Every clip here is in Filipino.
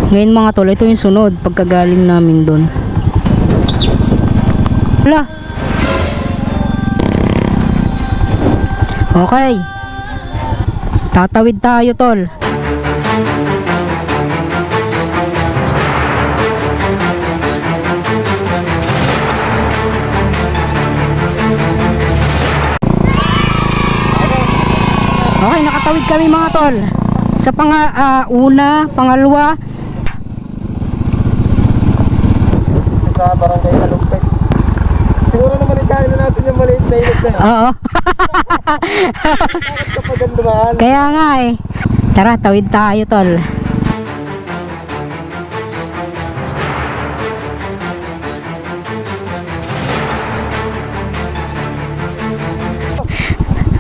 Ngayon mga tol, ito yung sunod pagkagaling namin doon. Wala. Okay. Tatawid tayo tol. Okay, nakatawid kami mga tol. Sa una, pangalawa. Sa barangay Alumpet. Siguro naman ikain na natin yung maliit na ilog na yun. Oo. Bakit kapag ang dumaan? Kaya nga eh. Tara, tawid tayo tol.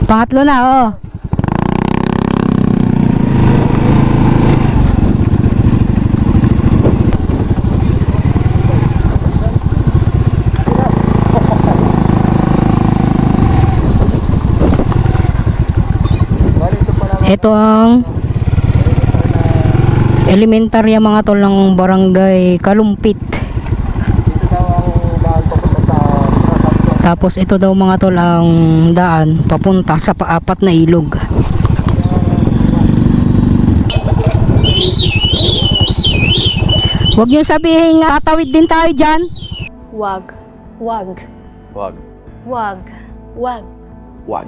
Pangatlo na, oh. Ito ang elementarya mga tol ng barangay Kalumpit. Dito daw ang daan papunta sa Tapos ito daw mga tol ang daan papunta sa paapat na ilog. Huwag niyo sabihin nga tatawid din tayo dyan. Wag. Wag. Wag. Wag. Wag. Wag.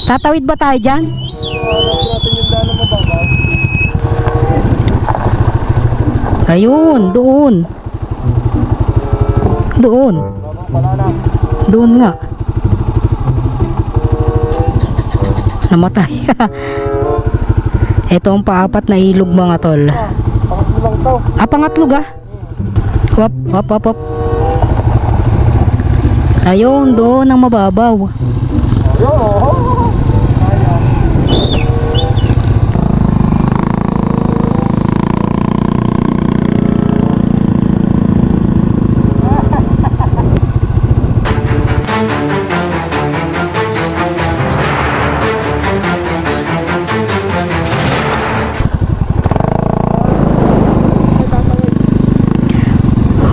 Tatawid ba tayo dyan? Hanapin natin yung daan na mababaw. Ayun, doon. Doon. Babang pala na. Doon nga. Namatay. Ito ang paapat na ilog mga tol. Pangatlo lang to. Pangatlo ga? Wap, wap, wap, wap. Ayun, doon ang mababaw. Yo, oh. Ayan.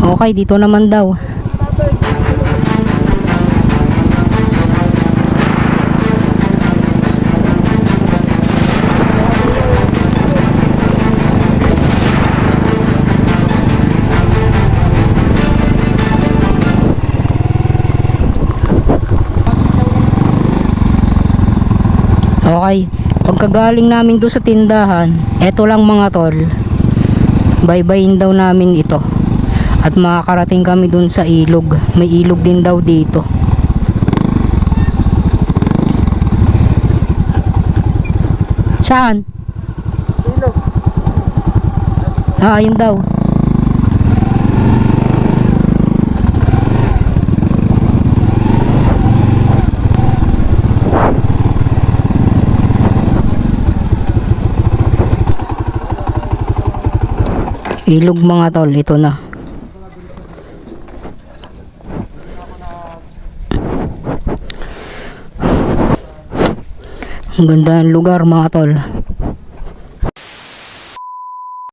Okay, dito naman daw. Okay, pagkagaling namin doon sa tindahan, eto lang mga tol. Baybayin daw namin ito. At makakarating kami doon sa ilog. May ilog din daw dito. Saan? Ilog. Ayun daw. Ilog mga tol, ito na. Ang ganda ng lugar mga tol.